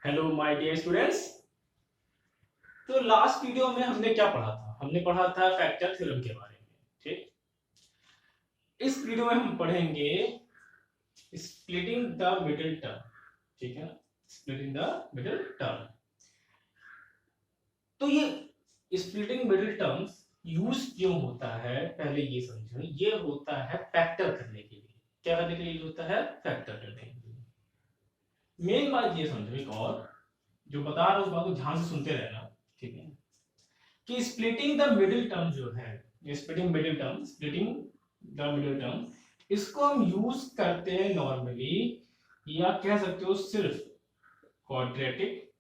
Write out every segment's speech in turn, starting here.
Hello my dear students. तो last video में हमने क्या पढ़ा था? हमने पढ़ा था फैक्टर थ्योरम के बारे में। ठीक, इस वीडियो में हम पढ़ेंगे स्प्लिटिंग द मिडिल टर्म। ठीक है, स्प्लिटिंग द मिडिल टर्म। तो ये स्प्लिटिंग मिडिल टर्म्स यूज क्यों होता है, पहले ये समझो। ये होता है फैक्टर करने के लिए। क्या करने के लिए यूज होता है? फैक्टर करने के लिए। मेन बात ये समझो, एक और जो बता रहा हूं उस बात को ध्यान से सुनते रहना। ठीक है, कि स्प्लिटिंग द मिडिल टर्म जो है, ये स्प्लिटिंग द मिडिल टर्म, इसको हम यूज करते हैं नॉर्मली, या कह सकते हो सिर्फ क्वाड्रेटिक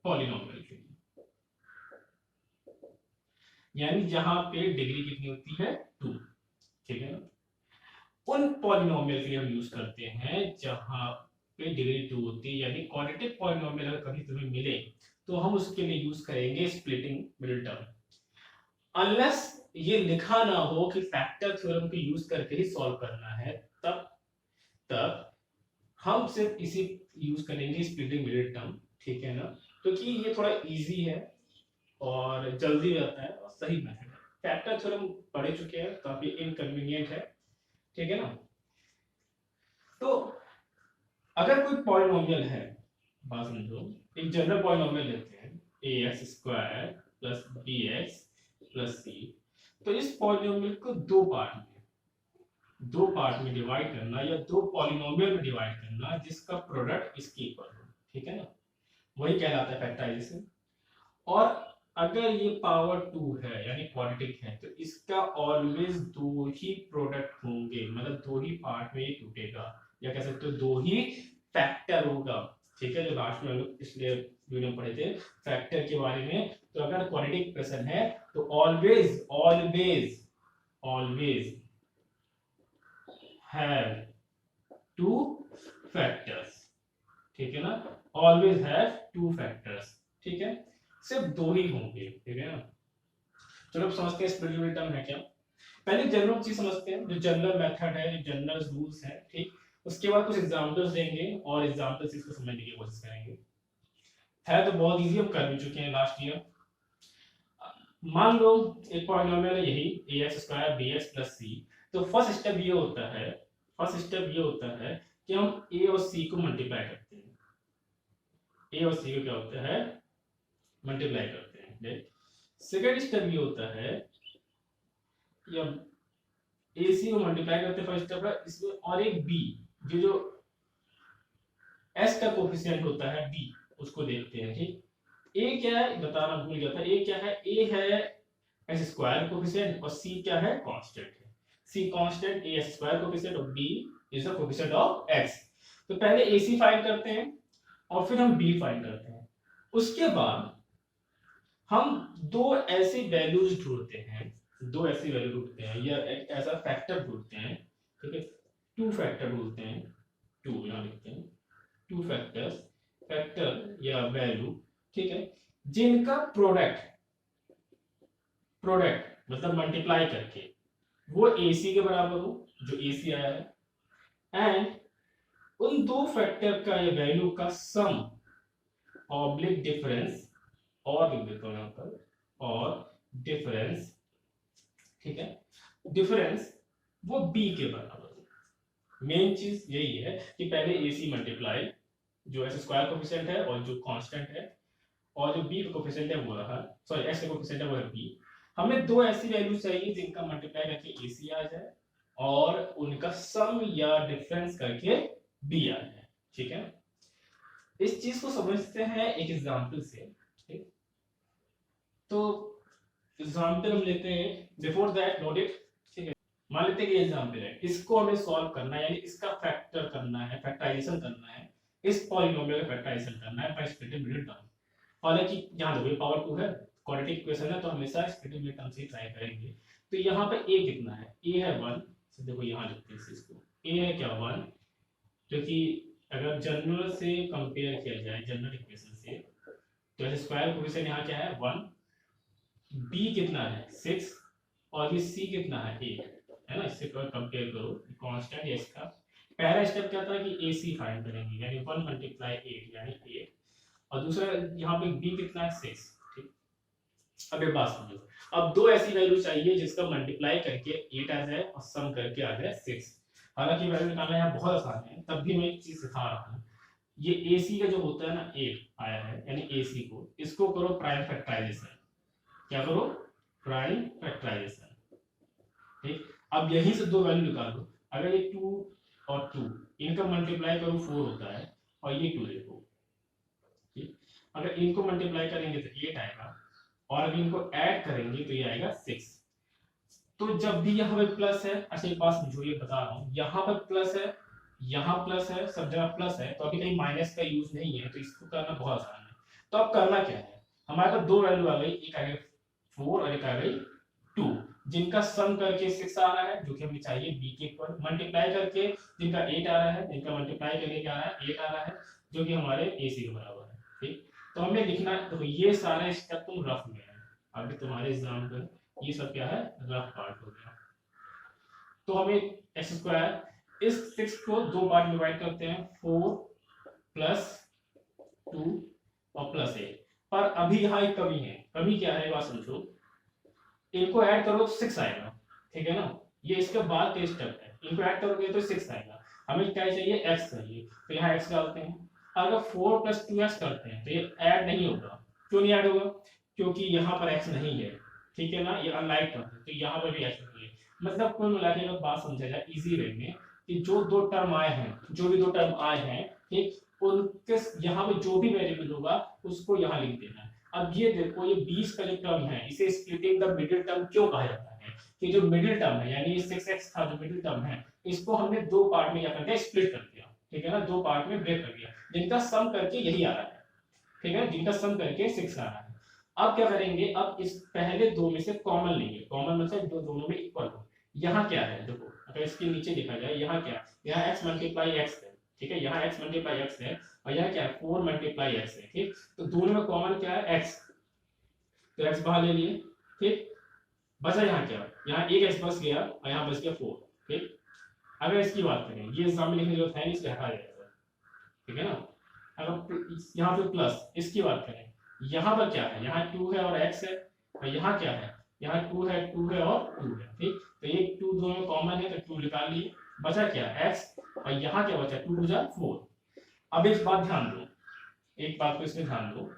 पॉलिनोमियल के लिए। यानी जहां पे डिग्री कितनी होती है? 2। ठीक है ना, उन पॉलिनोमियल के लिए हम यूज करते हैं जहां पे डिग्री 2 होती है। यानी क्वाड्रेटिक पॉलिनोमियल अगर कभी तुम्हें मिले तो हम उसके लिए यूज करेंगे स्प्लिटिंग मिडिल टर्म। अनलेस ये लिखा ना हो कि फैक्टर थ्योरम को यूज करके ही सॉल्व करना है, तब तक हम सिर्फ इसी यूज करेंगे स्प्लिटिंग मिडिल टर्म। ठीक है ना, क्योंकि ये थोड़ा इजी है और जल्दी रहता है और सही मेथड है। फैक्टर थ्योरम पढ़ चुके हैं, काफी इनकन्वीनियंट है। ठीक है ना, तो अगर कोई पॉलिनोमियल है, बात समझो, एक जनरल पॉलिनोमियल लेते हैं a x square plus b x plus c. तो इस पॉलिनोमियल को दो पार्ट में डिवाइड करना, या दो पॉलिनोमियल में डिवाइड करना जिसका प्रोडक्ट इसके इक्वल हो। ठीक है ना, वही कहलाता है फैक्टराइजेशन। और अगर ये पावर 2 है यानी क्वाड्रेटिक है, तो इसका ऑलवेज दो ही प्रोडक्ट होंगे, मतलब दो ही पार्ट में ये टूटेगा, या कह सकते हो दो ही फैक्टर होगा। ठीक है, जो लास्ट में हम लोग पिछले वीडियो में पढ़े थे फैक्टर के बारे में। तो अगर क्वाड्रेटिक इक्वेशन है तो always always always have two factors. ठीक है ना, ऑलवेज हैव टू फैक्टर्स। ठीक है, सिर्फ दो ही होंगे। ठीक है ना, चलो अब समझते हैं स्प्लिटिंग टर्म है क्या। पहले जनरल चीज समझते हैं, जो जनरल मेथड है, जो जनरल रूल्स है। ठीक, उसके बाद कुछ एग्जांपल्स देंगे और एग्जांपल से इसको समझने की कोशिश करेंगे। है तो बहुत इजी, हम कर भी चुके हैं लास्ट ईयर। मान लो एक पॉलिनोमियल है यही a x square b x plus c. तो फर्स्ट स्टेप ये होता है कि हम ए और सी को मल्टीप्लाई करते हैं। ए और सी को क्या होता है? मल्टीप्लाई करते हैं। सेकेंड स्टेप ये होता है कि अब ए सी को मल्टीप्लाई करते हैं, फर्स्ट स्टेप है इसमें, और एक बी, जो एस का कोफिशिएंट होता है बी, उसको देखते हैं। ठीक, ए क्या है बताना भूल गया था। ए क्या है? ए है एस स्क्वायर कोफिशिएंट, और सी क्या है? कांस्टेंट है। C constant, a s square coefficient, और b is the coefficient of x. तो पहले ए सी फाइंड करते हैं और फिर हम बी फाइंड करते हैं। उसके बाद हम दो ऐसी वैल्यूज ढूंढते हैं, दो ऐसी वैल्यू ढूंढते हैं, या एक ऐसा फैक्टर ढूंढते हैं। ठीक है, टू फैक्टर ढूंढते हैं। टू यहां लिखते हैं, टू फैक्टर्स, फैक्टर या वैल्यू। ठीक है, जिनका प्रोडक्ट प्रोडक्ट मतलब मल्टीप्लाई करके वो AC के बराबर हो, जो AC आया है, एंड उन दो फैक्टर का या वैल्यू का सम ऑब्लिक डिफरेंस, और लिख देता हूं यहां पर, और डिफरेंस। ठीक है, डिफरेंस वो बी के बराबर हो। मेन चीज यही है कि पहले AC मल्टीप्लाई जो एस स्क्वायर कोफिशिएंट है और जो कांस्टेंट है, और जो बी का कोफिशिएंट है वो रहा, सॉरी एक्स का कोफिशिएंट है वो है बी। हमें दो ऐसी वैल्यू चाहिए जिनका मल्टीप्लाई करके AC आ जाए और उनका सम या डिफरेंस करके बी आ जाए। ठीक है, इस चीज को समझते हैं एक एग्जांपल से। ठीक, तो एग्जांपल हम लेते हैं, बिफोर दैट नोट इट। ठीक है, मान लेते हैं कि एग्जांपल है, इसको हमें सॉल्व करना है, यानी इसका फैक्टर करना है, फैक्टराइजेशन करना है, इस पॉलिनोमियल का फैक्टराइजेशन करना है बाय स्प्लिटिंग मिडिल टर्म। हालांकि यहाँ देखो पावर 2 है, क्वाड्रेटिक इक्वेशन है, तो हमेशा स्प्लिटिंग मिडिल टर्म से ही ट्राई करेंगे। तो यहाँ पे a कितना है? a है 1। तो देखो यहाँ लिखते हैं इसको, a है क्या? 1। क्योंकि अगर जनरल से कंपेयर किया जाए, जनरल इक्वेशन से, तो ऐसे स्क्वायर कोफिशिएंट यहाँ क्या है? 1। b कितना है? 6। और ये c कितना है? 8 है ना, इससे कंपेयर करो कांस्टेंट है इसका। पहला स्टेप क्या था कि AC फाइंड करेंगे, यानी 1 मल्टीप्लाई 8 यानी 8, और दूसरा यहाँ पे B कितना है 6। ठीक, अब एक बात समझो, अब दो ऐसी वैल्यू चाहिए जिसका मल्टीप्लाई करके 8 आ जाए और सम करके आ जाए 6। हालांकि वैल्यू निकालना यहाँ बहुत आसान है, तब भी मैं एक चीज सिखा रहा हूँ। ये AC का जो होता है ना 8 आया है, यानी AC को इसको करो प्राइम फैक्टराइजेशन। क्या करो? Prime factorisation. ठीक, अब यहीं से दो वैल्यू निकालो। अगर ये 2 और 2 इनका मल्टीप्लाई करो 4 होता है, और ये 2 देखो। ठीक, अगर इनको मल्टीप्लाई करेंगे तो 8 आएगा, और अगर इनको ऐड करेंगे तो ये आएगा 6। तो जब भी यहाँ पे प्लस है, अच्छा एक बात समझो, ये बता रहा हूँ, यहाँ पर प्लस है, यहाँ प्लस है, सब जगह प्लस है, तो अभी कहीं माइनस का यूज नहीं है, तो इसको करना बहुत आसान है। तो अब करना क्या है, हमारे पास दो वैल्यू आ गई, एक आ गई 4 और एक आ गई 2, जिनका सम करके 6 आ रहा है, जो कि हमें चाहिए बी के इक्वल, मल्टीप्लाई करके जिनका 8 आ रहा है, जिनका मल्टीप्लाई करके क्या आ रहा है 8 आ रहा है, जो कि हमारे AC के बराबर है। ठीक, तो हमें लिखना, तो ये सारे स्टेप तुम रफ में है, अभी तुम्हारे एग्जाम पर ये सब क्या है, रफ पार्ट हो गया। तो हमें एक्स स्क्वायर, इस 6 को दो पार्ट में डिवाइड करते हैं, 4 प्लस 2 और प्लस 8। पर अभी यहाँ एक कमी है, कमी क्या है बात समझो, इनको ऐड करो तो 6 आएगा, ठीक है ना, ये इसके बाद के स्टेप है, इनको ऐड करोगे तो 6 आएगा। हमें क्या चाहिए, x चाहिए, तो यहाँ x डालते हैं। अगर 4 प्लस 2x करते हैं तो ये ऐड नहीं होगा। क्यों नहीं ऐड होगा? क्योंकि यहाँ पर x नहीं है, ठीक है ना, ये अनलाइक टर्म है, तो यहाँ पर भी x नहीं है। मतलब कुल मिला के अगर बात समझा जाए इजी वे में, कि जो दो टर्म आए हैं, जो भी दो टर्म आए हैं, ठीक, उनके यहाँ पे जो भी वेरिएबल होगा उसको यहाँ लिख देना है। अब ये देखो, ये 20 का जो टर्म है, इसे स्प्लिटिंग द मिडिल टर्म क्यों कहा जाता है, कि जो मिडिल टर्म है, यानी 6x था जो मिडिल टर्म है, इसको हमने दो पार्ट में क्या कर दिया, स्प्लिट कर दिया, ठीक है ना, दो पार्ट में ब्रेक कर दिया, जिनका सम करके यही आ रहा है, ठीक है, जिनका सम करके 6 आ रहा है। अब क्या करेंगे, अब इस पहले दो में से कॉमन लेंगे, कॉमन मतलब दो दोनों में इक्वल हो। यहाँ क्या है देखो, अगर इसके नीचे देखा जाए, यहाँ क्या, यहाँ x मल्टीप्लाई x है, ठीक है, यहाँ x मल्टीप्लाई x है, और यहाँ क्या है 4 मल्टीप्लाई x है। ठीक, तो दोनों में कॉमन क्या है, x, तो x बाहर ले लिए। ठीक, बचा यहाँ क्या, यहाँ एक x बच गया और यहाँ बच गया 4। ठीक, अगर इसकी बात करें, ये एग्जाम में लिखने की जरूरत है नहीं, इसलिए हटा जाएगा, ठीक है ना। अगर यहाँ पे प्लस, इसकी बात करें, यहाँ पर क्या है, यहाँ 2 है और x है, और यहाँ क्या है, यहाँ 2 है, 2 है और 2 है। ठीक, तो ये 2 दोनों में कॉमन है, तो 2 निकाल लिए, बचा क्या x, और यहाँ क्या बचा 2 बचा 4। अब एक बात ध्यान दो, एक बात को इसमें ध्यान दो,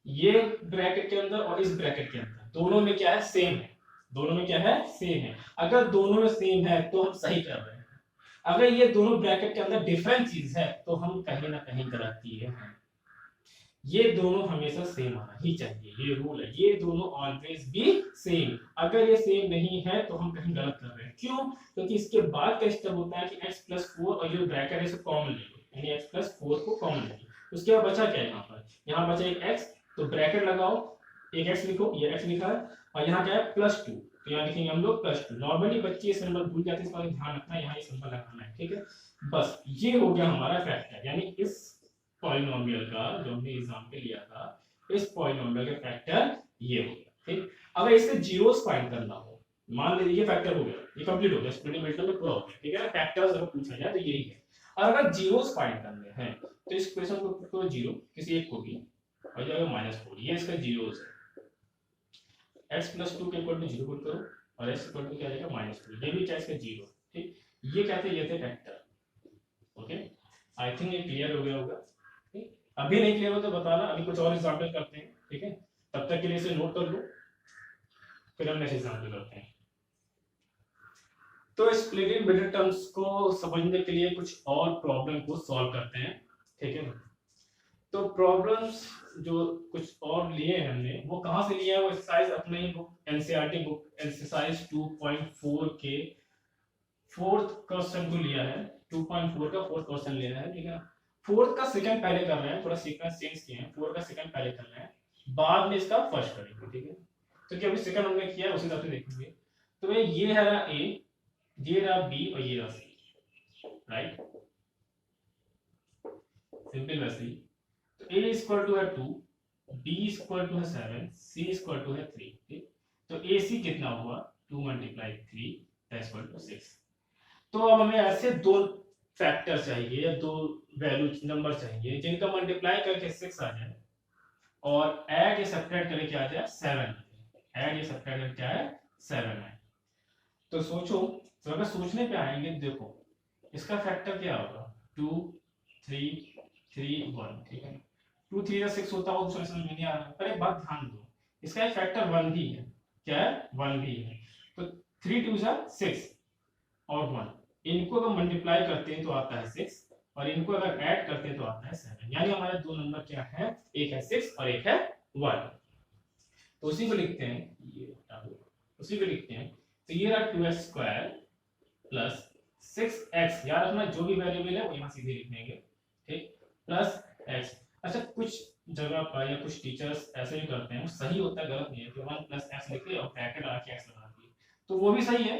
ये ब्रैकेट के अंदर और इस ब्रैकेट के अंदर दोनों में क्या है, सेम है, दोनों में क्या है, सेम है। अगर दोनों में सेम है तो हम सही कर रहे हैं, अगर ये दोनों ब्रैकेट के अंदर डिफरेंट चीज है तो हम कहीं ना कहीं गलत किए हैं। ये दोनों हमेशा सेम आना ही चाहिए, ये रूल है, ये दोनों ऑलवेज बी सेम। अगर ये सेम नहीं है तो हम कहीं गलत कर रहे हैं। क्यों? क्योंकि इसके बाद का स्टेप होता है कि x प्लस 4 और जो ब्रैकेट है इसे कॉमन ले लो, यानी x प्लस 4 को कॉमन ले लो। उसके बाद बचा क्या है, यहाँ पर, यहाँ बचा एक x, तो ब्रैकेट लगाओ, एक x लिखो, ये x लिखा है, और यहाँ क्या है प्लस 2, तो यहाँ लिखेंगे हम लोग प्लस 2। नॉर्मली बच्चे ये सिंबल भूल जाते हैं, इसका ध्यान रखना है, यहाँ ये सिंबल लगाना है, ठीक है। बस ये हो गया हमारा फैक्टर, यानी इस पॉलिनोमियल का जो हमने एग्जाम पे लिया था, इस पॉलिनोमियल का फैक्टर ये हो गया। ठीक, अगर इसके जीरोस फाइंड करना हो, मान लीजिए ये फैक्टर हो गया, ये कंप्लीट हो गया, स्प्लिटिंग मेथड में पूरा हो गया, ठीक है ना, फैक्टर्स अगर पूछा जाए तो यही है। और अगर जीरोस फाइंड करने हैं तो इस क्वेश्चन को पुट करो जीरो किसी एक को भी, और जाएगा -4, ये इसका जीरोस है। x + 2 के इक्वल टू 0 पुट करो, और x इक्वल टू क्या आ जाएगा -2, ये भी क्या इसका जीरो। ठीक, ये क्या थे, ये थे फैक्टर। ओके, आई थिंक ये क्लियर हो गया होगा। अभी नहीं क्लियर हो तो बताना, अभी कुछ और एग्जांपल करते हैं, ठीक है, तब तक के लिए इसे नोट कर लो, फिर हम नेक्स्ट एग्जांपल करते हैं। तो स्प्लिटिंग मिडिल टर्म्स को समझने के लिए कुछ और प्रॉब्लम को सॉल्व करते हैं, ठीक है। तो प्रॉब्लम्स जो कुछ और लिए हैं हमने, वो कहां से लिए हैं, वो एक्सरसाइज अपने ही बुक एनसीईआरटी बुक एक्सरसाइज 2.4 के फोर्थ क्वेश्चन को लिया है, 2.4 का फोर्थ क्वेश्चन लिया है, ठीक है। फोर्थ का सेकंड पहले कर रहे हैं, थोड़ा सीक्वेंस चेंज किए हैं, फोर्थ का सेकंड पहले कर रहे हैं, बाद में इसका फर्स्ट करेंगे, ठीक है। तो क्या अभी सेकंड हमने किया है उसी तरह से देखेंगे। तो ये है रहा ए, ये रहा बी और ये रहा सी, राइट, सिंपल वैसे ही। तो a इक्वल टू है 2, b इक्वल टू है 7, c इक्वल टू है 3, ठीक। तो ac कितना हुआ 2 × 3 दैट्स इक्वल टू 6। तो अब हमें ऐसे दो फैक्टर चाहिए या दो वैल्यू नंबर चाहिए जिनका मल्टीप्लाई करके 6 आ जाए और ऐड या सब्ट्रैक्ट करके क्या आ जाए 7। ऐड या सब्ट्रैक्ट करके क्या है 7 है। तो सोचो, तो अगर सोचने पे आएंगे देखो इसका फैक्टर क्या होगा 2 3 3 1, ठीक है। 2 3 6 होता हो तो समझ में नहीं आ रहा, पर एक बात ध्यान दो इसका एक फैक्टर 1 भी है। क्या है 1 भी है। तो 3 2 6 और 1, इनको अगर मल्टीप्लाई करते हैं तो आता है 6 और इनको अगर ऐड करते हैं तो आता है 7। यानी हमारे दो नंबर क्या है, एक है 6 और एक है 1। तो उसी को लिखते हैं, ये हटा दो, उसी को लिखते हैं। तो ये रहा 2x स्क्वायर प्लस 6x, याद रखना जो भी वेरिएबल है वो यहाँ सीधे लिख देंगे, ठीक, प्लस x। अच्छा कुछ जगह पर या कुछ टीचर्स ऐसे भी करते हैं, वो सही होता है गलत नहीं है, कि 1 प्लस x लिखे और ब्रैकेट लगा के x लगा दिए, तो वो भी सही है,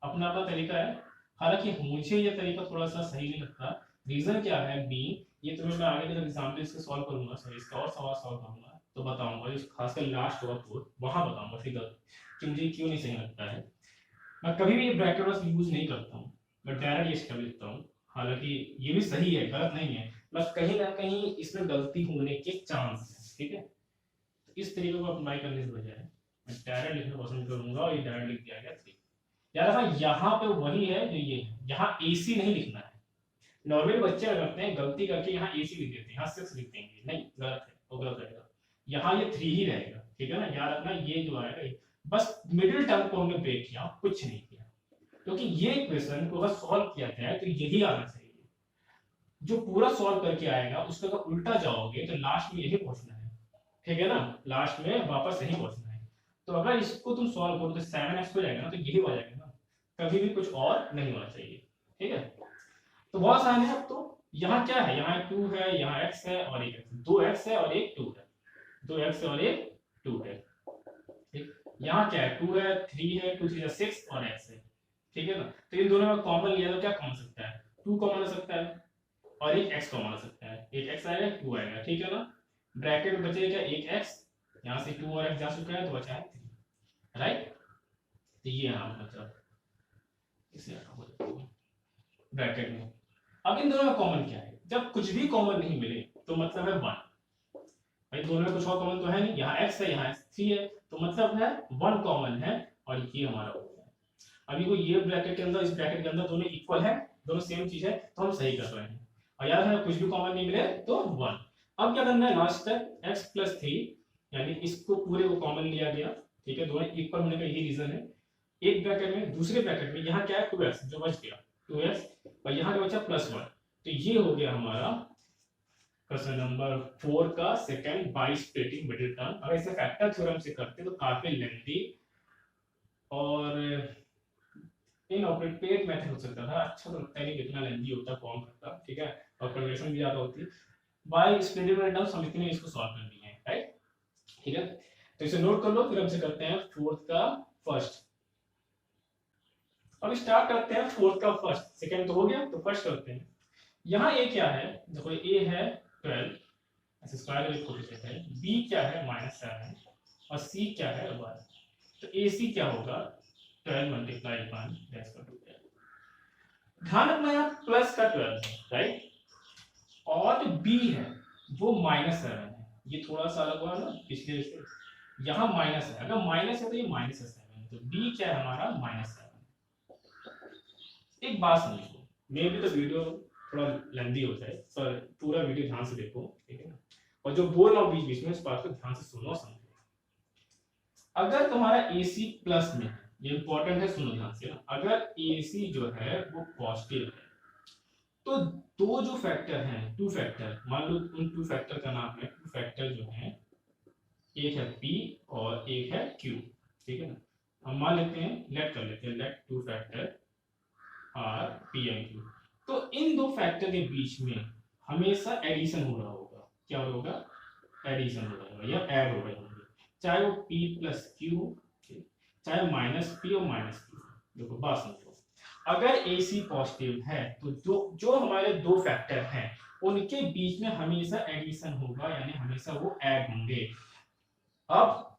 अपना अपना तरीका है। हालांकि मुझे ये तरीका थोड़ा सा सही नहीं लगता। रीजन क्या है बी, ये तुम्हें मैं आगे जब एग्जाम्पल इसके सॉल्व करूंगा, सॉरी इसका और सवाल सॉल्व करूंगा तो बताऊंगा, जो खासकर लास्ट होगा फोर्थ वहां बताऊंगा फिगर कि मुझे क्यों नहीं सही लगता है। मैं कभी भी ये ब्रैकेट वर्स यूज नहीं करता हूँ, मैं डायरेक्ट ये स्टेप लिखता हूँ। हालांकि ये भी सही है, गलत नहीं है, बस कहीं ना कहीं इसमें गलती होने के चांस है, ठीक है। तो इस तरीके को अप्लाई करने से बजाय मैं डायरेक्ट लिखना पसंद करूंगा और ये डायरेक्ट लिख दिया गया 3। याद रखना यहाँ पे वही है जो ये है, यहाँ AC नहीं लिखना है। नॉर्मली बच्चे करते हैं गलती करके यहाँ AC लिख देते हैं, यहाँ 6 लिख देंगे, नहीं गलत है, वो गलत रहेगा। यहाँ ये 3 ही रहेगा, ठीक है ना। याद रखना ये जो आएगा बस मिडिल टर्म को हमने ब्रेक किया, कुछ नहीं किया, क्योंकि ये क्वेश्चन को अगर सॉल्व किया जाए तो यही आना चाहिए। जो पूरा सॉल्व करके आएगा उसका अगर उल्टा जाओगे तो लास्ट में यही पहुंचना है, ठीक है ना, लास्ट में वापस यही पहुंचना है। तो अगर इसको तुम सॉल्व करो तो 7x हो जाएगा ना, तो यही हो जाएगा ना, कभी भी कुछ और नहीं होना चाहिए, ठीक है। तो बहुत आसान है। अब तो यहाँ क्या है, यहाँ 2 है, यहाँ x है और एक x, 2x है और एक 2 है, 2x है और एक 2 है, ठीक। यहाँ क्या है 2 है 3 है, 2 3 6 और x है, ठीक है ना। तो इन दोनों में कॉमन लिया तो क्या कॉमन सकता है, 2 कॉमन हो सकता है और एक x कॉमन हो सकता है, एक x आएगा 2 आएगा, ठीक है ना। ब्रैकेट में बचेगा एक x, यहाँ से 2 और x जा चुका है तो बचा है 3, राइट। तो ये यहाँ मतलब इसे ब्रैकेट में। अब इन दोनों में कॉमन क्या है, जब कुछ भी कॉमन नहीं मिले तो मतलब है 1। भाई दोनों में कुछ और कॉमन तो है नहीं, यहाँ x है यहाँ 3 है, तो मतलब है 1 कॉमन है और ये हमारा हो गया। अभी को ये ब्रैकेट के अंदर इस ब्रैकेट के अंदर दोनों इक्वल है, दोनों सेम चीज है, तो हम सही कर रहे हैं। और याद है कुछ भी कॉमन नहीं मिले तो 1। अब क्या करना है लास्ट तक x प्लस 3, यानी इसको पूरे को कॉमन लिया गया, ठीक है, दोनों इक्वल होने का यही रीजन है। एक ब्रैकेट में दूसरे ब्रैकेट में यहाँ क्या है 2x जो बच गया 2x और यहाँ क्या बचा +1, तो ये हो गया हमारा क्वेश्चन नंबर 4 का second by splitting middle term. अगर इसे फैक्टर थ्योरम से करते तो काफी लेंथी और इनअप्रोप्रिएट मेथड हो सकता था, अच्छा तो लगता है नहीं, कितना लेंथी होता कौन करता, ठीक है, और कन्वर्शन भी ज्यादा होती। बाई स्प्लिटिंग मिडिल टर्म समिति ने इसको सॉल्व कर दिया है, राइट, ठीक है। तो इसे नोट कर लो, फिर हमसे करते हैं फोर्थ का फर्स्ट। अब स्टार्ट करते हैं फोर्थ का फर्स्ट, सेकंड तो हो गया तो फर्स्ट करते हैं। यहाँ ए क्या है, देखो ए है 12, ऐसे स्क्वायर का कोएफिशिएंट है, बी क्या है -7 और सी क्या है 1। तो ए सी क्या होगा 12 मल्टीप्लाई 1 दैट्स इक्वल टू 12। ध्यान रखना यहाँ प्लस का 12 है, राइट, और जो बी है वो -7 है, ये थोड़ा सा अलग हुआ ना पिछले से, यहाँ माइनस है, अगर माइनस है तो ये -7, तो बी क्या है हमारा -7। एक बात समझो, मे भी तो वीडियो थोड़ा लंबी हो जाए, पर पूरा वीडियो ध्यान से देखो, ठीक है ना, और जो बोल रहा हूँ बीच बीच में उस बात को ध्यान से सुनो समझो। अगर तुम्हारा AC प्लस में है, ये इंपॉर्टेंट है, सुनो ध्यान से ना, अगर AC जो है वो पॉजिटिव है तो दो जो फैक्टर हैं, टू फैक्टर, मान लो उन टू फैक्टर का नाम है, टू फैक्टर जो है एक है P और एक है Q, ठीक है ना। हम मान लेते हैं, लेट कर लेते हैं, let two factor are P and Q। तो इन दो फैक्टर के बीच में हमेशा एडिशन हो रहा होगा, क्या होगा एडिशन हो रहा होगा या ऐड हो रहे होंगे, चाहे वो P प्लस Q, चाहे -P और -Q। देखो बात समझो, अगर AC पॉजिटिव है तो जो हमारे दो फैक्टर हैं उनके बीच में हमेशा एडिशन होगा, यानी हमेशा वो ऐड होंगे। अब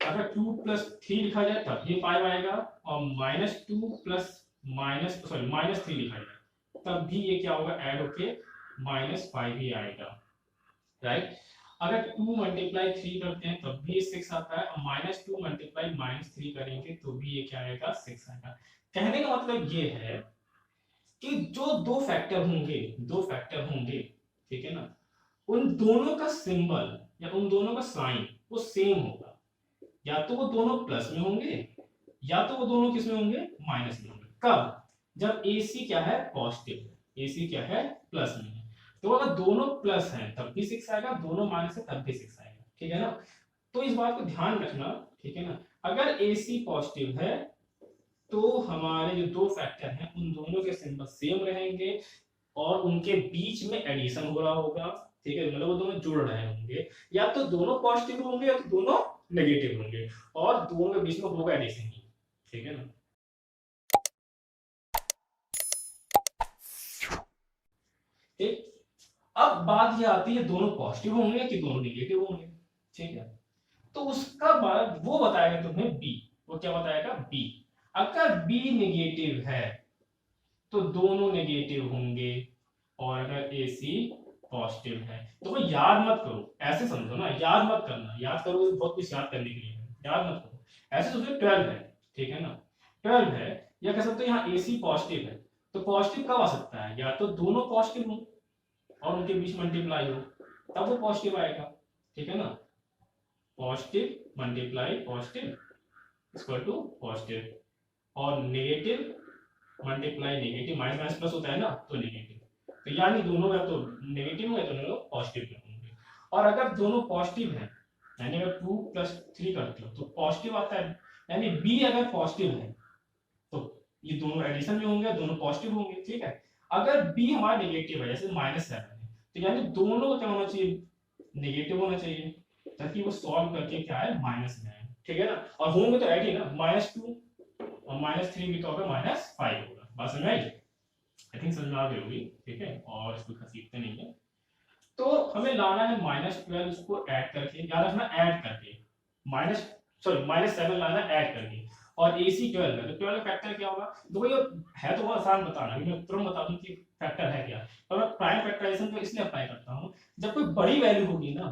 अगर 2 + 3 लिखा जाए तब ये 5 आएगा और -2 + -3 लिखा जाए, तब भी ये क्या होगा, ऐड होके -5 ही आएगा, राइट। अगर 2 मल्टीप्लाई 3 करते हैं तब भी 6 आता है, और -2 मल्टीप्लाई -3 करेंगे तो भी ये क्या आएगा, 6 आएगा। कहने का मतलब ये है कि जो दो फैक्टर होंगे, ठीक है ना, उन दोनों का सिंबल या उन दोनों का साइन वो सेम होगा, या तो वो दोनों प्लस में होंगे या तो वो दोनों किस में होंगे, माइनस में होंगे। कब, जब AC क्या है, पॉजिटिव, AC क्या है, प्लस में है। तो अगर दोनों प्लस हैं तब भी 6 आएगा, दोनों माइनस है तब भी 6 आएगा, ठीक है ना। तो इस बात को ध्यान रखना, ठीक है ना। अगर AC पॉजिटिव है तो हमारे जो दो फैक्टर हैं उन दोनों के सिंबल सेम रहेंगे और उनके बीच में एडिशन हो रहा होगा, ठीक है, मतलब वो दोनों जुड़ रहे होंगे, या तो दोनों पॉजिटिव होंगे या तो दोनों नेगेटिव होंगे, और दोनों के बीच में होगा एडिशन ही, ठीक है ना। ठीक, अब बात ये आती है दोनों पॉजिटिव होंगे कि दोनों नेगेटिव होंगे, ठीक है। तो उसका बाद वो बताएगा तुम्हें बी, वो क्या बताएगा, बी। अगर बी नेगेटिव है तो दोनों नेगेटिव होंगे, और अगर AC पॉजिटिव है तो वो याद मत करो, ऐसे समझो ना, याद मत करना, याद करोगे तो बहुत कुछ याद करने के लिए है, याद मत करो, ऐसे सोचो 12 है, ठीक है ना, 12 है, या कह सकते हो यहाँ AC पॉजिटिव है, तो पॉजिटिव कब आ सकता है, या तो दोनों पॉजिटिव हो और उनके बीच मल्टीप्लाई हो, तब वो पॉजिटिव आएगा, ठीक है ना। Positive multiply positive equal to positive, और negative multiply negative, minus minus plus होता है ना, तो नेगेटिव, तो यानी दोनों या तो नेगेटिव है तो दोनों पॉजिटिव होंगे। और अगर दोनों पॉजिटिव हैं, यानी अगर 2 + 3 करते हो तो पॉजिटिव आता है, यानी बी अगर पॉजिटिव है तो ये दोनों एडिशन में होंगे, दोनों पॉजिटिव होंगे, ठीक है। अगर बी हमारा नेगेटिव है, जैसे -7 है, तो यानी दोनों क्या होना चाहिए, नेगेटिव होना चाहिए, ताकि वो सॉल्व करके क्या है, माइनस में आए, ठीक है ना। और होंगे तो ऐड ही ना, -2 और -3 भी तो होगा, -5 होगा, बात समझ आई, आई थिंक समझ में आ गई होगी, ठीक है, और इसको खसीदते नहीं है। तो हमें लाना है -12 उसको ऐड करके, याद रखना ऐड करके, माइनस -7 लाना ऐड करके, और AC 12 है, तो 12 फैक्टर क्या होगा, देखो ये है तो बहुत आसान बताना, अभी मैं तुरंत बता दूं कि फैक्टर है क्या। और मैं प्राइम फैक्टराइजेशन को इसलिए अप्लाई करता हूँ, जब कोई बड़ी वैल्यू होगी ना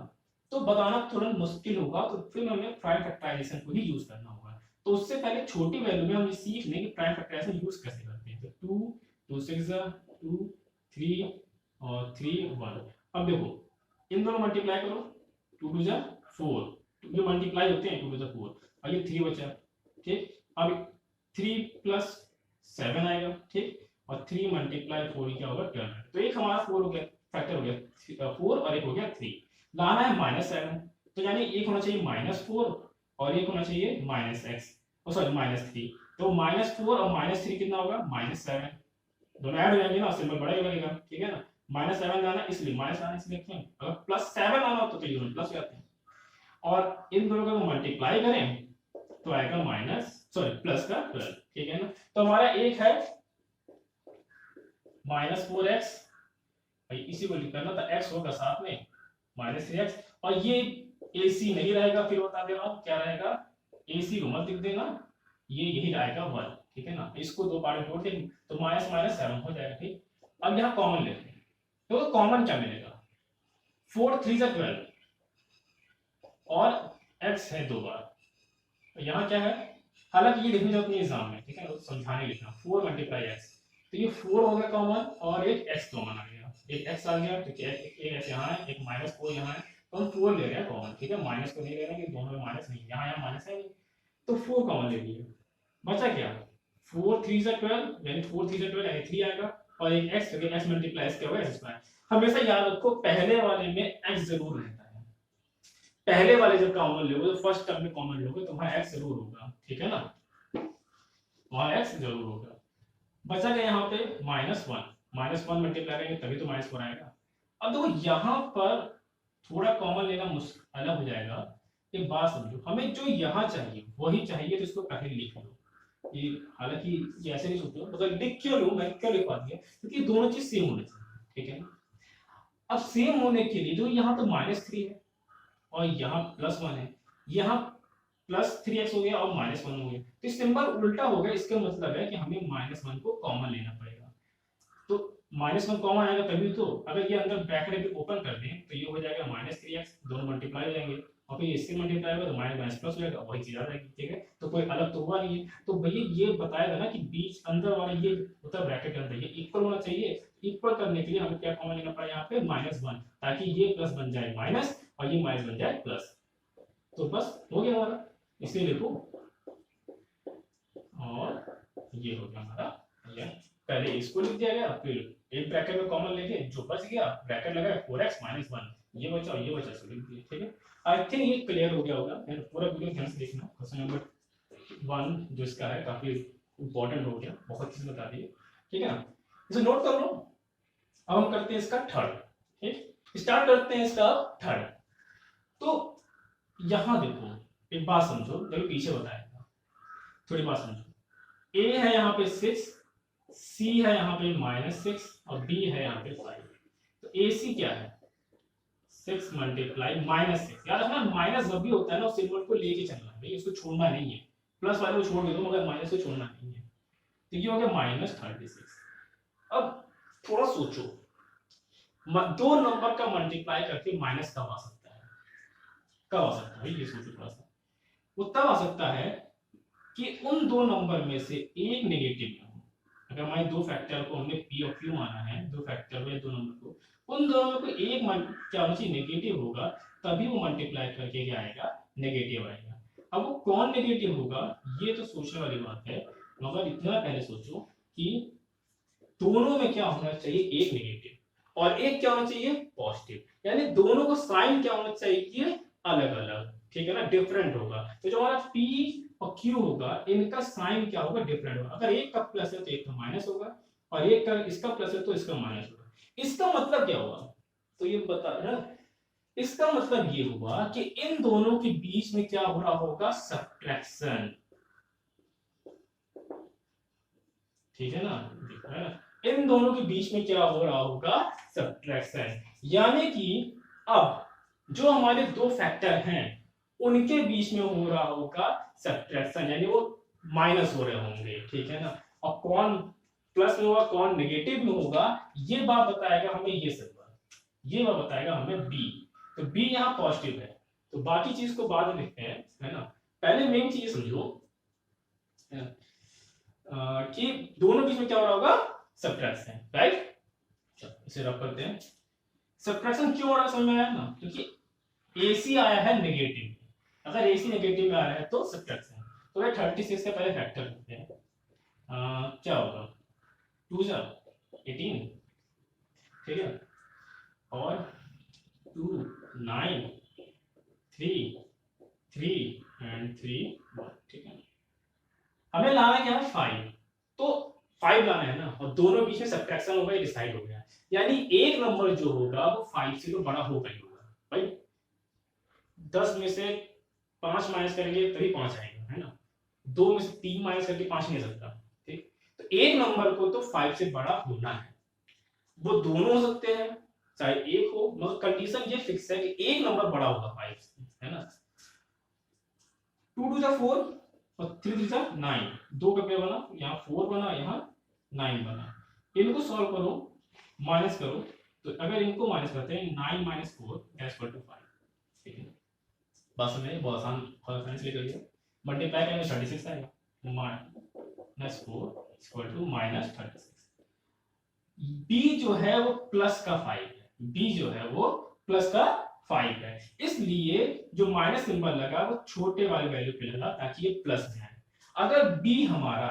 तो बताना तुरंत मुश्किल होगा, तो फिर हमें प्राइम फैक्टराइजेशन को ही यूज करना होगा। तो उससे पहले छोटी वैल्यू में हम ये सीख लें कि प्राइम फैक्टराइजेशन यूज कैसे करते हैं। तो 2 2 6 2 3 और 3 1। अब देखो इन दोनों मल्टीप्लाई करो, 2 2 जा 4, ये मल्टीप्लाई होते हैं, 2 2 जा 4, और ये 3 बचा, ठीक। अब 3 + 7 आएगा, ठीक, और 3 × 4 क्या होगा, 12। तो एक हमारा 4 हो गया, फैक्टर हो गया 4, और एक हो गया 3। लाना है -7, तो यानी एक होना चाहिए -4 और एक होना चाहिए -x, -3। तो -4 और -3 कितना होगा, -7, दोनों ऐड हो जाएंगे ना, सिंबल बड़ा ही लगेगा, ठीक है ना। -7 लाना, इसलिए माइनस लाना, इसलिए क्यों, अगर +7 लाना हो तो ये दोनों प्लस हो जाते हैं, और इन दोनों का मल्टीप्लाई करें तो आएगा प्लस का 12, ठीक है ना। तो हमारा एक है -4x, इसी को लिखना था, x होगा साथ में -3x, और ये AC नहीं रहेगा, फिर बता दे रहा हूं क्या रहेगा, AC को मत लिख देना, ये यही आएगा 1, ठीक है ना। इसको दो पार्ट में तोड़ देंगे तो -7 हो जाएगा, ठीक। अब यहाँ कॉमन लेते हैं, तो कॉमन क्या मिलेगा, 4 3 = 12, और x है 2 बार, तो यहाँ क्या है, हालांकि ये लिखने जरूरत नहीं एग्जाम में, ठीक है, तो समझाने लिखना 4 × x, तो ये 4 हो गया कॉमन, और एक x कॉमन आ गया, एक x आ गया, तो एक x यहाँ है, एक -4 यहाँ है, तो हम 4 ले रहे हैं कॉमन, ठीक है, माइनस को नहीं ले रहे हैं कि दोनों में माइनस नहीं, यहाँ यहाँ माइनस है नहीं, तो 4 कॉमन ले लिए, बचा क्या, 4 3 = 12, यानी 4 3 = 12 यानी 3 आएगा, और एक x, क्योंकि x मल्टीप्लाई क्या होगा x²। हमेशा याद रखो पहले वाले में x जरूर रहता है, पहले वाले जब कॉमन लोगे तो फर्स्ट टर्म में कॉमन लोगे तो वहां x जरूर होगा, ठीक है ना, वहां x जरूर होगा। बचा गया यहाँ पे -1 मल्टीप्लाई करेंगे तभी तो -4 आएगा। अब देखो यहाँ पर थोड़ा कॉमन लेना मुश्किल अलग हो जाएगा, एक बात समझो, हमें जो यहाँ चाहिए वही चाहिए, तो इसको पहले लिख लो, ये हालांकि ये ऐसे नहीं सोचो, अगर लिख क्यों लूं मैं, क्यों लिखवा दिया, क्योंकि दोनों चीज सेम होनी चाहिए, ठीक है ना। अब सेम होने के लिए जो यहाँ तो -3 है और यहाँ +1 है, यहाँ +3x हो गया और -1 हो गया। तो सिंबल उल्टा हो गया, इसका मतलब है कि हमें -1 को कॉमन लेना पड़ेगा। तो -1 कॉमन आएगा तभी तो, अगर ये अंदर ब्रैकेट ओपन कर दें तो ये हो जाएगा -3x, दोनों मल्टीप्लाई हो जाएंगे और फिर इससे मल्टीप्लाई होगा तो माइनस प्लस हो जाएगा, वही चीज आ जाएगी। ठीक है, तो कोई अलग तो हुआ नहीं है। तो भैया ये बताएगा ना कि बीच अंदर वाला ये होता है ब्रैकेट के अंदर, ये इक्वल होना चाहिए। इक्वल करने के लिए हमें क्या कॉमन लेना पड़ा यहाँ पे -1, ताकि ये प्लस बन जाए माइनस और ये माइनस बन जाए प्लस। तो बस हो गया हमारा, इसलिए लिखो और ये हो गया हमारा। ये पहले इसको लिख दिया गया, फिर एक ब्रैकेट में कॉमन लेके जो बच गया ब्रैकेट लगाया 4x - 1, ये बचा और ये बचा, इसको लिख दिया। ठीक है, आई थिंक ये क्लियर हो गया होगा। पूरा वीडियो ध्यान से देखना। क्वेश्चन नंबर 1 जो इसका है काफी इंपॉर्टेंट हो गया, बहुत चीज बता दी। ठीक है ना, इसे नोट कर लो। अब हम करते हैं इसका थर्ड। ठीक, स्टार्ट करते हैं इसका थर्ड। तो यहां देखो, एक बात समझो, देखो पीछे बताएगा, थोड़ी बात समझो। ए है यहाँ पे 6, सी है यहाँ पे -6 और बी है यहाँ पे 5। तो ए सी क्या है, 6 मल्टीप्लाई -6। याद रखना, माइनस जब भी होता है ना, उस सिंबल को लेके चलना है भाई, उसको छोड़ना नहीं है। प्लस वाले को छोड़ दो मगर माइनस को छोड़ना नहीं है। तो ये हो गया -36। अब थोड़ा सोचो, दो नंबर का मल्टीप्लाई करके माइनस कब आ सकता है? कब आ सकता है ये सोचो थोड़ा सा। वो तब आ सकता है कि उन दो नंबर में से एक नेगेटिव हो। अगर हमारे दो फैक्टर को हमने पी और क्यू माना है, दो फैक्टर में दो नंबर को, उन दोनों में कोई एक क्या होना चाहिए, नेगेटिव होगा, तभी वो मल्टीप्लाई करके क्या आएगा, नेगेटिव आएगा। अब वो कौन नेगेटिव होगा ये तो सोचने वाली बात है, मगर इतना पहले सोचो कि दोनों में क्या होना चाहिए, एक नेगेटिव और एक क्या होना चाहिए, पॉजिटिव। यानी दोनों को साइन क्या होना चाहिए, अलग अलग। ठीक है ना, डिफरेंट होगा। तो जो हमारा P और Q होगा, इनका साइन क्या होगा, डिफरेंट होगा। अगर एक का प्लस है तो एक का माइनस होगा, और एक का इसका प्लस है तो इसका माइनस होगा। इसका मतलब क्या हुआ, तो ये बता है, इसका मतलब ये हुआ कि इन दोनों के बीच में क्या हो रहा होगा, सब्ट्रैक्शन। ठीक है ना, दिख रहा है? इन दोनों के बीच में क्या हो रहा होगा, सब्ट्रैक्शन। यानी कि अब जो हमारे दो फैक्टर हैं उनके बीच में हो रहा होगा सब्ट्रैक्शन, यानी वो माइनस हो रहे होंगे। ठीक है ना, और कौन प्लस में होगा कौन नेगेटिव में होगा, ये बात बताएगा हमें ये सिंबल, ये बात बताएगा हमें बी। तो बी यहाँ पॉजिटिव है, तो बाकी चीज को बाद में लिखते हैं, है ना। पहले मेन चीज समझो कि दोनों बीच में क्या हो रहा होगा, सब्ट्रैक्शन। राइट, चलो इसे रब करते हैं। सब्ट्रैक्शन क्यों हो रहा है समझ में आया ना, क्योंकि AC आया है नेगेटिव। अगर AC नेगेटिव में आ रहा है तो सब्ट्रैक्शन। तो ये 36 के पहले फैक्टर करते हैं। क्या होगा, 2 जा 18, ठीक है, और 2 9 3 3 एंड 3 1। ठीक है, हमें लाना क्या है, 5। तो 5 लाना है ना, और दोनों बीच में सब्ट्रैक्शन होगा, ये डिसाइड हो गया। यानी एक नंबर जो होगा वो 5 से तो बड़ा होगा ही होगा भाई। 10 में से 5 माइनस करेंगे तभी 5 आएगा, है ना। 2 में से 3 माइनस करके 5 नहीं आ सकता। ठीक, तो एक नंबर को तो 5 से बड़ा होना है। वो दोनों हो सकते हैं, चाहे एक हो, मगर कंडीशन ये फिक्स है कि एक नंबर बड़ा होगा 5 से, है ना। 2 2 जा 4 और 3 3 जा 9, दो का क्या बना, यहाँ 4 बना, यहाँ 9 बना। इनको सॉल्व करो, माइनस करो, तो अगर इनको माइनस करते हैं 9 - 4 = 5। ठीक है, बस में बहुत आसान, बहुत आसानी से कर लिया। मल्टीप्लाई करेंगे 36 आएगा, -4 = -36। बी जो है वो प्लस का 5 है, बी जो है वो प्लस का 5 है, इसलिए जो माइनस सिंबल लगा वो छोटे वाले वैल्यू पे लगा ताकि ये प्लस में आए। अगर बी हमारा,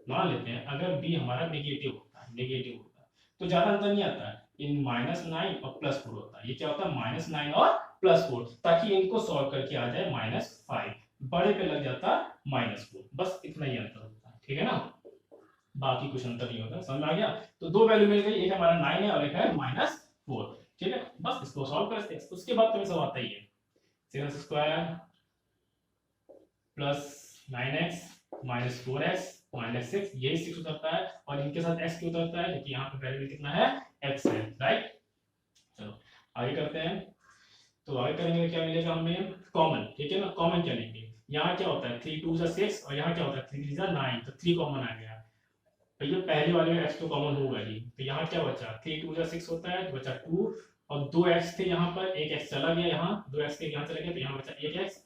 मान लेते हैं अगर बी हमारा नेगेटिव होता तो ज्यादा अंतर नहीं आता है, इन -9 और +4 होता है। ये क्या होता है, -9 और +4, ताकि इनको सॉल्व करके आ जाए -5, बड़े पे लग जाता -4, बस इतना ही अंतर होता है। ठीक है ना, बाकी कुछ अंतर नहीं होता, समझ में आ गया। तो दो वैल्यू मिल गई, एक हमारा 9 है और एक है -4। ठीक है, बस इसको सॉल्व करते हैं। उसके बाद तुम्हें सब आता ही है, 6² + 9x - 4x - 6, यही 6 उतरता है, और इनके साथ x क्यों उतरता है, क्योंकि यहाँ पे वैल्यू कितना है, x है। राइट, चलो आगे करते हैं। तो आगे करेंगे क्या मिलेगा हमें, कॉमन। ठीक है ना, कॉमन क्या लेंगे, यहाँ क्या होता है 3 2 जा 6 और यहाँ क्या होता है 3 3 जा 9, तो 3 कॉमन आ गया। तो ये पहले वाले में x तो कॉमन होगा ही, तो यहाँ क्या बचा 3 2 जा 6 होता है, तो बचा 2 और 2x थे यहाँ पर, एक x चला गया, यहाँ 2x के यहाँ चला गया, तो यहाँ बचा 1x।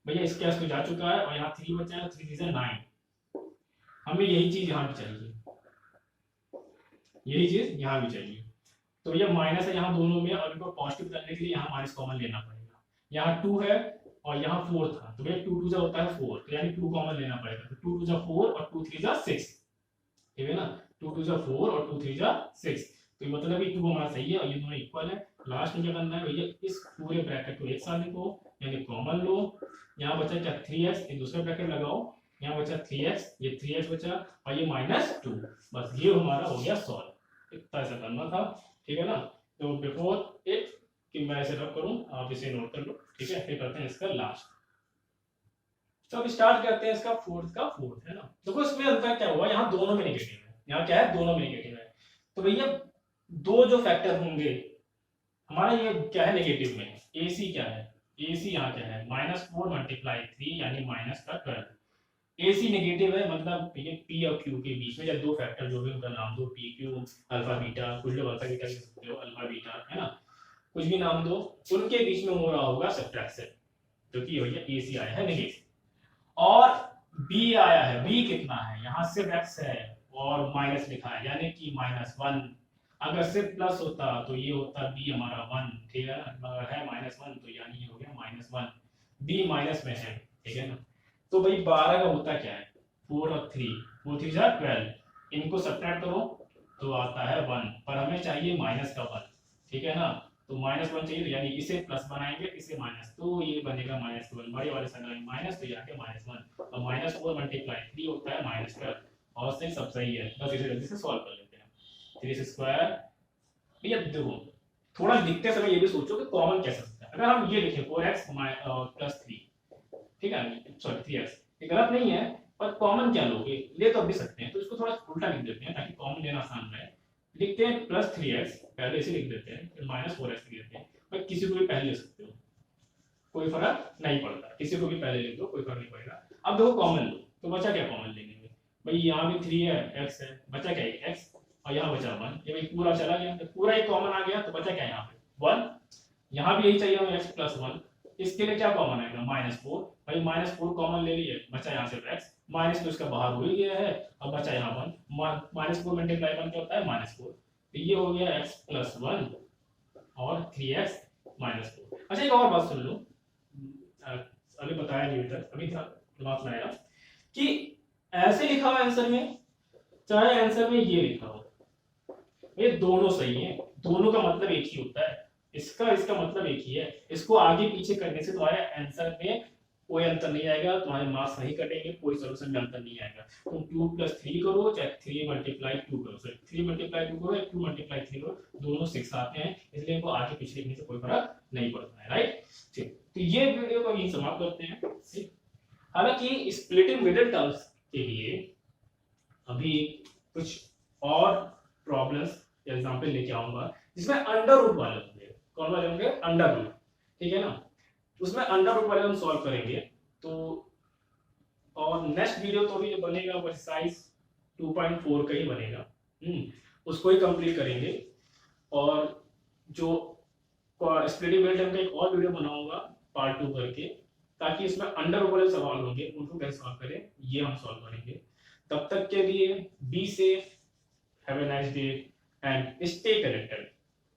भैया इसके x तो जा चुका है और यहाँ 3 बचा है, 3 3 जा 9। हमें यही चीज यहाँ भी चाहिए, यही चीज यहाँ भी चाहिए। तो ये माइनस है यहाँ दोनों में, और इनको पॉजिटिव करने के लिए यहाँ माइनस कॉमन लेना पड़ेगा। यहाँ 2 है और यहाँ 4 था, तो भैया 2 2 जा होता है 4, तो यानी 2 कॉमन लेना पड़ेगा, तो 2 2 जा 4 और 2 3 जा 6, ठीक है ना। 2 2 जा 4 और 2 3 जा 6, तो मतलब ये 2 हमारा सही है और ये दोनों इक्वल है। लास्ट में क्या करना है भैया, इस पूरे ब्रैकेट को एक साथ लिखो, यानी कॉमन लो। यहाँ बचा क्या 3x, एक दूसरा ब्रैकेट लगाओ, यहाँ बचा 3x, ये 3x बचा और ये -2, बस ये हमारा हो गया सॉल्व। इतना ऐसा करना था, ठीक है ना। तो बिफोर इट कि मैं ऐसे रब करूं, आप इसे नोट कर लो, ठीक है। फिर करते हैं इसका लास्ट। तो अब स्टार्ट करते हैं इसका फोर्थ है ना। देखो इसमें अंतर क्या हुआ, यहाँ दोनों में नेगेटिव है, यहाँ क्या है दोनों में नेगेटिव है। तो भैया दो जो फैक्टर होंगे हमारा, ये क्या है नेगेटिव में, AC क्या है, AC यहाँ क्या है -4 × 3 यानी -12। AC नेगेटिव है, मतलब ये P और Q के बीच में जब दो फैक्टर जो भी उनका नाम दो, P Q अल्फा बीटा, कुछ लोग अल्फा बीटा कह सकते हो, अल्फा बीटा है ना, कुछ भी नाम दो, उनके बीच में हो रहा होगा सब्ट्रैक्शन, जो कि भैया AC आया है नेगेटिव। और B आया है, B कितना है, यहाँ सिर्फ x है और माइनस लिखा है, यानी कि -1। अगर सिर्फ प्लस होता तो ये होता B हमारा 1, ठीक है ना, अगर है -1 तो यानी ये हो गया -1, B माइनस में है, ठीक है ना। तो भाई 12 का होता क्या है 4 और 3, 4 3 जा 12, इनको सब्ट्रैक्ट करो तो आता है 1, पर हमें चाहिए माइनस का 1, ठीक है ना। तो -1 चाहिए, तो यानी इसे प्लस बनाएंगे, इसे माइनस, तो ये बनेगा -1, बड़े वाले संख्या माइनस, तो यहाँ के -1 और -4 × 3 होता है -12, और से सब सही है। बस इसे जल्दी से सॉल्व कर लेते हैं। 3² भैया देखो थोड़ा लिखते समय ये भी सोचो कि कॉमन कैसे सकता है। अगर हम ये लिखें 4x + 3, ठीक है, सॉरी 3x, ये गलत नहीं है, पर कॉमन क्या लोगे, ले तो भी सकते हैं, तो इसको थोड़ा उल्टा लिख देते हैं ताकि कॉमन लेना आसान रहे। लिखते हैं +3x, पहले इसे लिख देते हैं, फिर -4x लिख देते हैं, पर किसी को भी पहले ले सकते हो, कोई फर्क नहीं पड़ता, किसी को भी पहले लिख दो, कोई फर्क नहीं पड़ेगा। अब देखो कॉमन लो, तो बचा क्या कॉमन लेंगे भाई, यहाँ भी 3 है, x है, बचा क्या x, और यहाँ बचा 1, ये भाई पूरा चला गया, तो पूरा एक कॉमन आ गया, तो बचा क्या यहाँ पे 1, यहाँ भी यही चाहिए हमें x + 1, इसके लिए क्या कॉमन आएगा -4, भाई -4 कॉमन ले लिए, बचा यहाँ से x, माइनस तो इसका बाहर हो ही गया है, अब बचा यहाँ 1, -4 × 1 क्या होता है -4, तो ये हो गया x + 1 और 3x - 4। अच्छा एक और बात सुन लो, अभी बताया नहीं इधर, अभी दिमाग में आया कि ऐसे लिखा हुआ आंसर में, चाहे आंसर में ये लिखा हो, ये दोनों सही है, दोनों का मतलब एक ही होता है, इसका मतलब एक ही है, इसको आगे पीछे करने से तुम्हारे आंसर में कोई अंतर नहीं आएगा, तुम्हारे मार्क्स नहीं कटेंगे, कोई सॉल्यूशन में अंतर नहीं आएगा। तुम 2 + 3 करो चाहे 3 × 2 करो, सॉरी 3 × 2 करो या 2 × 3 करो, दोनों 6 आते हैं, इसलिए इनको आगे पीछे लिखने से कोई फर्क नहीं पड़ता है, राइट। ठीक, तो ये वीडियो को यहीं समाप्त करते हैं। हालांकि स्प्लिटिंग मिडिल टर्म्स के लिए अभी कुछ और प्रॉब्लम्स एग्जांपल लेके आऊंगा जिसमें अंडर रूट वाले होंगे, कौन वाले होंगे अंडर रूट, ठीक है ना, उसमें अंडर रूट वाले हम सॉल्व करेंगे। तो और नेक्स्ट वीडियो तो भी बनेगा वो एक्सरसाइज 2.4 का ही बनेगा, उसको ही कंप्लीट करेंगे। और जो स्प्लिटिंग मिडिल टर्म का एक और वीडियो बनाऊंगा पार्ट 2 करके, ताकि इसमें अंडर रूट वाले सवाल होंगे उनको कैसे सॉल्व करें ये हम सॉल्व करेंगे। तब तक के लिए be safe, have a nice day and stay connected.